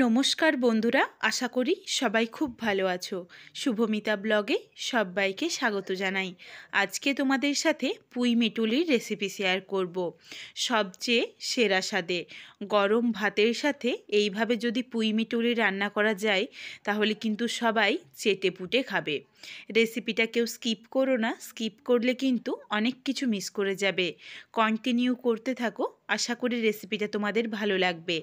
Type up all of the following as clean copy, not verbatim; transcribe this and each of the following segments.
নমস্কার বন্ধুরা, আশা করি সবাই খুব ভালো আছো। শুভমিতা ব্লগে সবাইকে স্বাগত জানাই। আজকে তোমাদের সাথে পুঁই মেটুলির রেসিপি শেয়ার করব। সবচেয়ে সেরা স্বাদে গরম ভাতের সাথে এইভাবে যদি পুঁই মেটুলি রান্না করা যায় তাহলে কিন্তু সবাই চেটে পুটে খাবে। রেসিপিটা কেউ স্কিপ করো না, স্কিপ করলে কিন্তু অনেক কিছু মিস করে যাবে। কন্টিনিউ করতে থাকো, আশা করি রেসিপিটা তোমাদের ভালো লাগবে।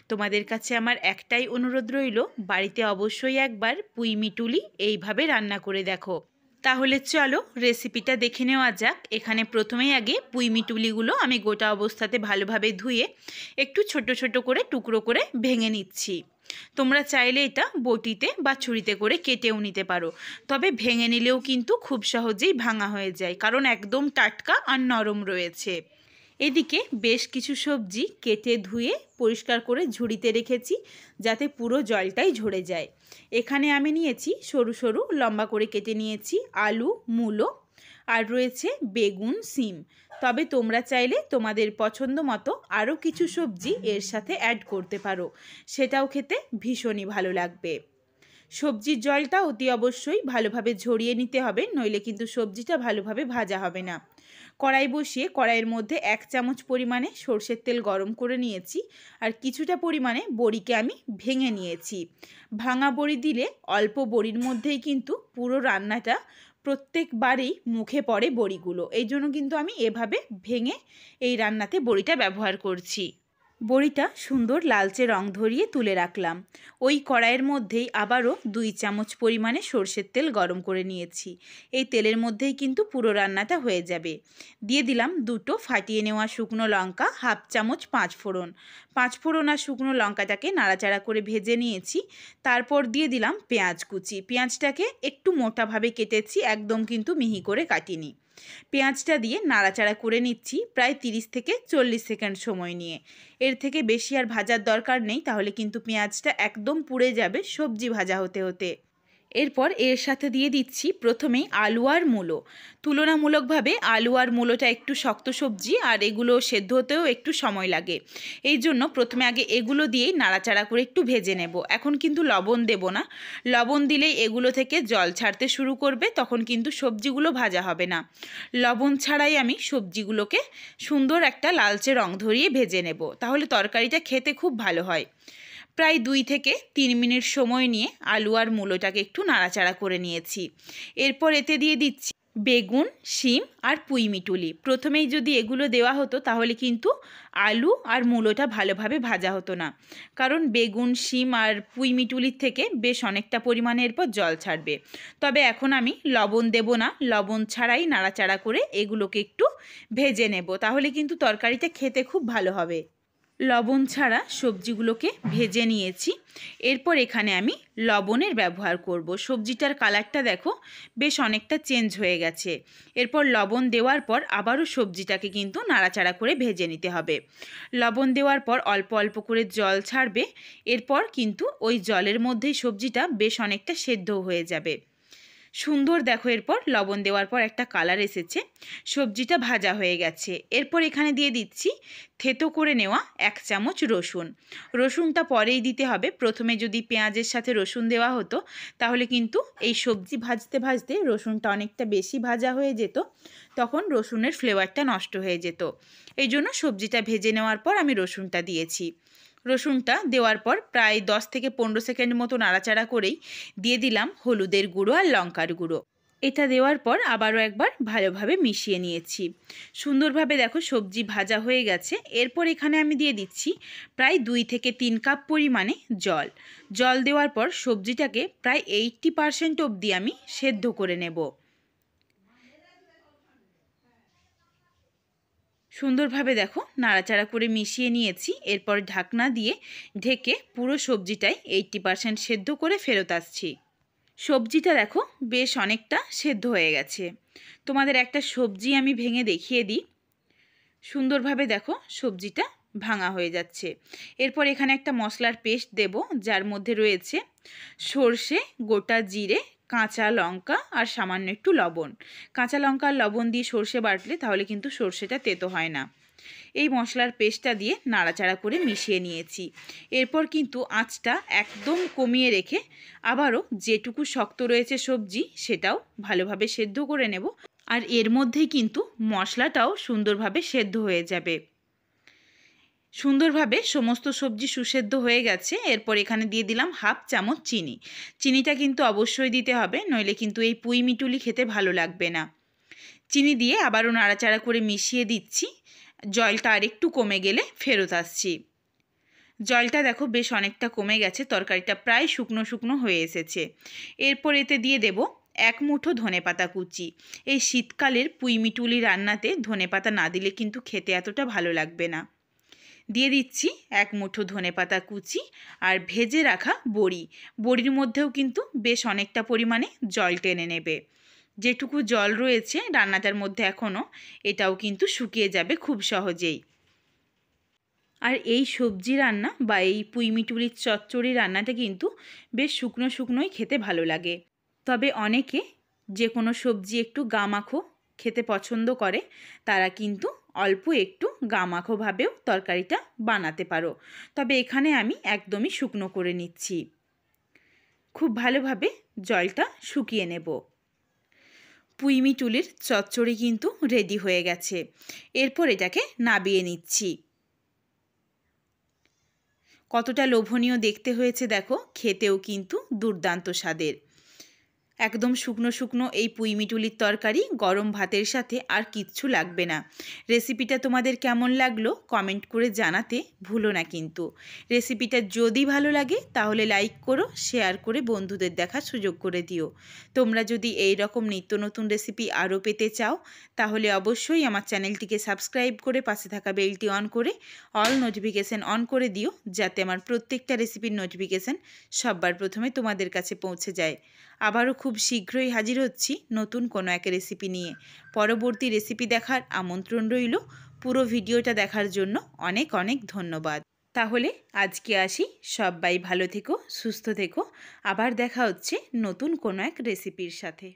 তোমাদের কাছে আমার একটাই অনুরোধ রইল, বাড়িতে অবশ্যই একবার পুঁই মিটুলি এইভাবে রান্না করে দেখো। তাহলে চলো রেসিপিটা দেখে নেওয়া যাক। এখানে প্রথমেই আগে পুঁই মিটুলিগুলো আমি গোটা অবস্থাতে ভালোভাবে ধুয়ে একটু ছোট ছোট করে টুকরো করে ভেঙে নিচ্ছি। তোমরা চাইলে এটা বটিতে বা ছুরিতে করে কেটেও নিতে পারো, তবে ভেঙে নিলেও কিন্তু খুব সহজেই ভাঙা হয়ে যায়, কারণ একদম টাটকা আর নরম রয়েছে। এদিকে বেশ কিছু সবজি কেটে ধুয়ে পরিষ্কার করে ঝুড়িতে রেখেছি, যাতে পুরো জলটাই ঝরে যায়। এখানে আমি নিয়েছি সরু সরু লম্বা করে কেটে নিয়েছি আলু, মূলো, আর রয়েছে বেগুন, সিম। তবে তোমরা চাইলে তোমাদের পছন্দ মতো আরও কিছু সবজি এর সাথে অ্যাড করতে পারো, সেটাও খেতে ভীষণই ভালো লাগবে। সবজির জলটা অতি অবশ্যই ভালোভাবে ঝরিয়ে নিতে হবে, নইলে কিন্তু সবজিটা ভালোভাবে ভাজা হবে না। কড়াই বসিয়ে কড়াইয়ের মধ্যে 1 চামচ পরিমাণে সরষের তেল গরম করে নিয়েছি, আর কিছুটা পরিমাণে বড়িকে আমি ভেঙে নিয়েছি। ভাঙা বড়ি দিলে অল্প বড়ির মধ্যেই কিন্তু পুরো রান্নাটা প্রত্যেকবারেই মুখে পড়ে বড়িগুলো, এই জন্য কিন্তু আমি এভাবে ভেঙে এই রান্নাতে বড়িটা ব্যবহার করছি। বড়িটা সুন্দর লালচে রং ধরিয়ে তুলে রাখলাম। ওই কড়াইয়ের মধ্যেই আবারও 2 চামচ পরিমাণে সরষের তেল গরম করে নিয়েছি। এই তেলের মধ্যেই কিন্তু পুরো রান্নাটা হয়ে যাবে। দিয়ে দিলাম 2টো ফাটিয়ে নেওয়া শুকনো লঙ্কা, 1/2 চামচ পাঁচফোড়ন। পাঁচফোড়ন আর শুকনো লঙ্কাটাকে নাড়াচাড়া করে ভেজে নিয়েছি। তারপর দিয়ে দিলাম পেঁয়াজ কুচি। পেঁয়াজটাকে একটু মোটাভাবে কেটেছি, একদম কিন্তু মিহি করে কাটিনি। পেঁয়াজটা দিয়ে নাড়াচাড়া করে নিচ্ছি প্রায় 30 থেকে 40 সেকেন্ড সময় নিয়ে। এর থেকে বেশি আর ভাজার দরকার নেই, তাহলে কিন্তু পেঁয়াজটা একদম পুড়ে যাবে সবজি ভাজা হতে হতে। এরপর এর সাথে দিয়ে দিচ্ছি প্রথমেই আলু আর মূলো। তুলনামূলকভাবে আলু আর মূলোটা একটু শক্ত সবজি, আর এগুলো সেদ্ধ হতেও একটু সময় লাগে। এই জন্য প্রথমে আগে এগুলো দিয়েই নাড়াচাড়া করে একটু ভেজে নেব। এখন কিন্তু লবণ দেব না, লবণ দিলেই এগুলো থেকে জল ছাড়তে শুরু করবে, তখন কিন্তু সবজিগুলো ভাজা হবে না। লবণ ছাড়াই আমি সবজিগুলোকে সুন্দর একটা লালচে রং ধরিয়ে ভেজে নেব, তাহলে তরকারিটা খেতে খুব ভালো হয়। প্রায় 2 থেকে 3 মিনিট সময় নিয়ে আলু আর মূলোটাকে একটু নাড়াচাড়া করে নিয়েছি। এরপর এতে দিয়ে দিচ্ছি বেগুন, শিম আর পুঁই মিটুলি। প্রথমেই যদি এগুলো দেওয়া হতো তাহলে কিন্তু আলু আর মূলোটা ভালোভাবে ভাজা হতো না, কারণ বেগুন, শিম আর পুঁই মিটুলির থেকে বেশ অনেকটা পরিমাণে এরপর জল ছাড়বে। তবে এখন আমি লবণ দেব না, লবণ ছাড়াই নাড়াচাড়া করে এগুলোকে একটু ভেজে নেব, তাহলে কিন্তু তরকারিটা খেতে খুব ভালো হবে। লবণ ছাড়া সবজিগুলোকে ভেজে নিয়েছি। এরপর এখানে আমি লবণের ব্যবহার করব। সবজিটার কালারটা দেখো বেশ অনেকটা চেঞ্জ হয়ে গেছে। এরপর লবণ দেওয়ার পর আবারও সবজিটাকে কিন্তু নাড়াচাড়া করে ভেজে নিতে হবে। লবণ দেওয়ার পর অল্প অল্প করে জল ছাড়বে। এরপর কিন্তু ওই জলের মধ্যেই সবজিটা বেশ অনেকটা সেদ্ধ হয়ে যাবে। সুন্দর দেখো, এরপর লবণ দেওয়ার পর একটা কালার এসেছে, সবজিটা ভাজা হয়ে গেছে। এরপর এখানে দিয়ে দিচ্ছি থেতো করে নেওয়া 1 চামচ রসুন। রসুনটা পরেই দিতে হবে, প্রথমে যদি পেঁয়াজের সাথে রসুন দেওয়া হতো তাহলে কিন্তু এই সবজি ভাজতে ভাজতে রসুনটা অনেকটা বেশি ভাজা হয়ে যেত, তখন রসুনের ফ্লেভারটা নষ্ট হয়ে যেত। এই জন্য সবজিটা ভেজে নেওয়ার পর আমি রসুনটা দিয়েছি। রসুনটা দেওয়ার পর প্রায় 10 থেকে 15 সেকেন্ড মতো নাড়াচাড়া করেই দিয়ে দিলাম হলুদের গুঁড়ো আর লঙ্কার গুঁড়ো। এটা দেওয়ার পর আবারও একবার ভালোভাবে মিশিয়ে নিয়েছি। সুন্দরভাবে দেখো সবজি ভাজা হয়ে গেছে। এরপর এখানে আমি দিয়ে দিচ্ছি প্রায় 2 থেকে 3 কাপ পরিমাণে জল। জল দেওয়ার পর সবজিটাকে প্রায় 80% অবধি আমি সেদ্ধ করে নেব। সুন্দরভাবে দেখো নাড়াচাড়া করে মিশিয়ে নিয়েছি। এরপর ঢাকনা দিয়ে ঢেকে পুরো সবজিটাই 80% সেদ্ধ করে ফেরত আসছি। সবজিটা দেখো বেশ অনেকটা সেদ্ধ হয়ে গেছে। তোমাদের একটা সবজি আমি ভেঙে দেখিয়ে দিই। সুন্দরভাবে দেখো সবজিটা ভাঙা হয়ে যাচ্ছে। এরপর এখানে একটা মশলার পেস্ট দেব, যার মধ্যে রয়েছে সর্ষে, গোটা জিরে, কাঁচা লঙ্কা আর সামান্য একটু লবণ। কাঁচা লঙ্কা আর লবণ দিয়ে সর্ষে বাটলে তাহলে কিন্তু সর্ষেটা তেতো হয় না। এই মশলার পেস্টটা দিয়ে নাড়াচাড়া করে মিশিয়ে নিয়েছি। এরপর কিন্তু আঁচটা একদম কমিয়ে রেখে আবারও যেটুকু শক্ত রয়েছে সবজি সেটাও ভালোভাবে সেদ্ধ করে নেব। আর এর মধ্যেই কিন্তু মশলাটাও সুন্দরভাবে সেদ্ধ হয়ে যাবে। সুন্দরভাবে সমস্ত সবজি সুসেদ্ধ হয়ে গেছে। এরপর এখানে দিয়ে দিলাম 1/2 চামচ চিনি। চিনিটা কিন্তু অবশ্যই দিতে হবে, নইলে কিন্তু এই পুঁই মিটুলি খেতে ভালো লাগবে না। চিনি দিয়ে আবারও নাড়াচাড়া করে মিশিয়ে দিচ্ছি। জলটা আরেকটু কমে গেলে ফেরত আসছি। জলটা দেখো বেশ অনেকটা কমে গেছে, তরকারিটা প্রায় শুকনো শুকনো হয়ে এসেছে। এরপর এতে দিয়ে দেব 1 মুঠো ধনেপাতা কুচি। এই শীতকালের পুঁই মিটুলি রান্নাতে ধনেপাতা না দিলে কিন্তু খেতে এতটা ভালো লাগবে না। দিয়ে দিচ্ছি 1 মুঠো ধনেপাতা কুচি আর ভেজে রাখা বড়ি। বড়ির মধ্যেও কিন্তু বেশ অনেকটা পরিমাণে জল টেনে নেবে। যেটুকু জল রয়েছে রান্নাটার মধ্যে এখনও, এটাও কিন্তু শুকিয়ে যাবে খুব সহজেই। আর এই সবজি রান্না বা এই পুঁই মিটুলির চচ্চড়ি রান্নাটা কিন্তু বেশ শুকনো শুকনোই খেতে ভালো লাগে। তবে অনেকে যে কোনো সবজি একটু গামাখো খেতে পছন্দ করে, তারা কিন্তু অল্প একটু গামাখোভাবেও তরকারিটা বানাতে পারো। তবে এখানে আমি একদমই শুকনো করে নিচ্ছি। খুব ভালোভাবে জলটা শুকিয়ে নেব। পুঁই মিটুলির চচ্চড়ি কিন্তু রেডি হয়ে গেছে। এরপর এটাকে নাবিয়ে নিচ্ছি। কতটা লোভনীয় দেখতে হয়েছে দেখো, খেতেও কিন্তু দুর্দান্ত স্বাদের। একদম শুকনো শুকনো এই পুঁই মিটুলির তরকারি গরম ভাতের সাথে আর কিচ্ছু লাগবে না। রেসিপিটা তোমাদের কেমন লাগলো কমেন্ট করে জানাতে ভুলো না কিন্তু। রেসিপিটা যদি ভালো লাগে তাহলে লাইক করো, শেয়ার করে বন্ধুদের দেখার সুযোগ করে দিও। তোমরা যদি এই রকম নিত্য নতুন রেসিপি আরও পেতে চাও তাহলে অবশ্যই আমার চ্যানেলটিকে সাবস্ক্রাইব করে পাশে থাকা বেলটি অন করে অল নোটিফিকেশান অন করে দিও, যাতে আমার প্রত্যেকটা রেসিপির নোটিফিকেশান সবার প্রথমে তোমাদের কাছে পৌঁছে যায়। আবারও খুব শীঘ্রই হাজির হচ্ছি নতুন কোনো এক রেসিপি নিয়ে। পরবর্তী রেসিপি দেখার আমন্ত্রণ রইল। পুরো ভিডিওটা দেখার জন্য অনেক অনেক ধন্যবাদ। তাহলে আজকে আসি, সবাই ভালো থেকো, সুস্থ থেকো। আবার দেখা হচ্ছে নতুন কোনো এক রেসিপির সাথে।